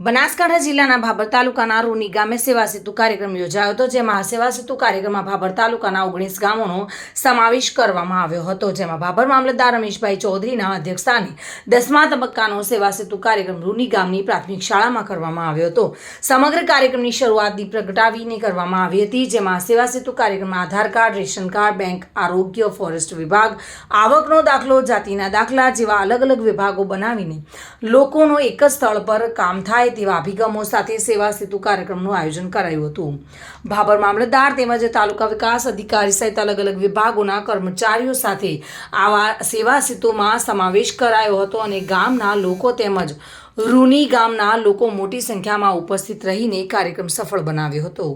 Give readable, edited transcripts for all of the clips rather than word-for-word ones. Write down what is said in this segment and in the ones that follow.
બનાસકાંઠા જિલ્લાના ભાભર તાલુકાના રૂની ગામે સેવા સેતુ કાર્યક્રમ યોજાયો હતો, જેમાં સેવા સેતુ કાર્યક્રમમાં ભાભર તાલુકાના 19 ગામોનો સમાવેશ કરવામાં આવ્યો હતો, જેમાં ભાભર મામલતદાર રમેશભાઈ ચૌધરીના અધ્યક્ષસ્થાને 10મા તબક્કાનો સેવા સેતુ કાર્યક્રમ રૂની ગામની પ્રાથમિક શાળામાં કરવામાં આવ્યો હતો। સમગ્ર કાર્યક્રમની શરૂઆત દીપ પ્રગટાવીને કરવામાં આવી હતી, જેમાં સેવા સેતુ કાર્યક્રમમાં આધાર કાર્ડ, રેશન કાર્ડ, બેંક, આરોગ્ય, ફોરેસ્ટ વિભાગ, આવકનો દાખલો, જાતિના દાખલા જેવા અલગ અલગ વિભાગો બનાવીને લોકોનો એક જ સ્થળ પર કામ થાય તેવા અભિગમો સાથે સેવા સેતુ કાર્યક્રમનું આયોજન કરાયું હતું। ભાભર મામલતદાર તેમજ તાલુકા વિકાસ અધિકારી સહિત અલગ અલગ વિભાગોના કર્મચારીઓ સાથે આવા સેવા સેતુમાં સમાવેશ કરાયો હતો અને ગામના લોકો તેમજ રૂની ગામના લોકો મોટી સંખ્યામાં ઉપસ્થિત રહીને કાર્યક્રમ સફળ બનાવ્યો હતો।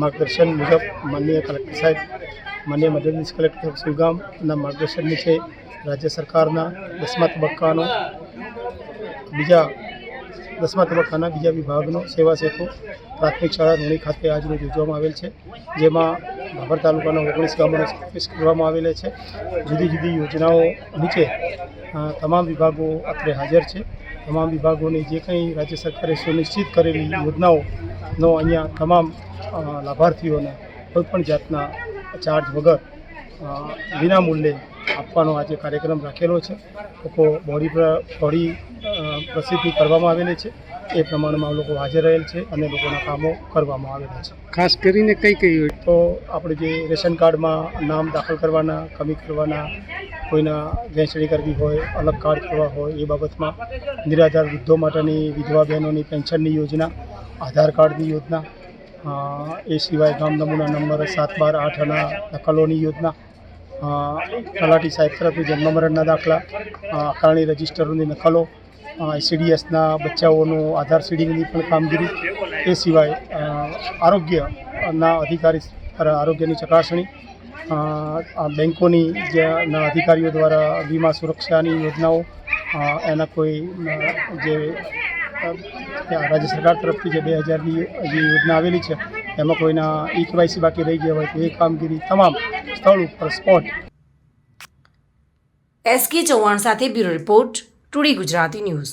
માર્ગદર્શન મુજબ માનનીય કલેક્ટર સાહેબ, માનનીય મદદનીશ કલેક્ટર સુગામના માર્ગદર્શન નીચે રાજ્ય સરકારના 10મા તબક્કાના બીજા વિભાગનો સેવા સેતુ પ્રાથમિક શાળા રૂણી ખાતે આજરોજ યોજવામાં આવેલ છે, જેમાં ભાભર તાલુકાના 19 ગામોનો સમાવેશ કરવામાં આવેલો છે। જુદી જુદી યોજનાઓ નીચે તમામ વિભાગો અત્રે હાજર છે। તમામ વિભાગોની જે કંઈ રાજ્ય સરકારે સુનિશ્ચિત કરેલી યોજનાઓનો અહીંયા તમામ લાભાર્થીઓને કોઈપણ જાતના ચાર્જ વગર વિનામૂલ્યે આપવાનો આજે કાર્યક્રમ રાખેલો છે। લોકો બોડી પ્રસિદ્ધિ કરવામાં આવેલી છે, એ પ્રમાણમાં લોકો હાજર રહેલ છે અને લોકોના કામો કરવામાં આવેલા છે। ખાસ કરીને કઈ તો આપણે જે રેશન કાર્ડમાં નામ દાખલ કરવાના, કમી કરવાના, કોઈના વહેંચણી કરવી હોય, અલગ કાર્ડ કરવા હોય, એ બાબતમાં નિરાધાર વૃદ્ધો માટેની વિધવા બહેનોની પેન્શનની યોજના, આધાર કાર્ડની યોજના, એ સિવાય ગામ નમૂના નંબર 7, 12, 8 ના નકલોની યોજના, તલાટી સાહેબ તરફથી જન્મ મરણના દાખલા, આકારણી રજિસ્ટરોની નકલો, ICDSના બચ્ચાઓનું આધાર સીડિંગની પણ કામગીરી, એ સિવાય આરોગ્યના અધિકારી આરોગ્યની ચકાસણી, બેંકોની ના અધિકારીઓ દ્વારા વીમા સુરક્ષાની યોજનાઓ, એના કોઈ જે રાજ્ય સરકાર તરફથી જે 2000ની જે યોજના આવેલી છે એમાં કોઈના KYC બાકી રહી ગયા હોય તો એ કામગીરી તમામ સ્થળ ઉપર સ્પોટ। SK ચૌહાણ સાથે bureau report, today Gujarati news.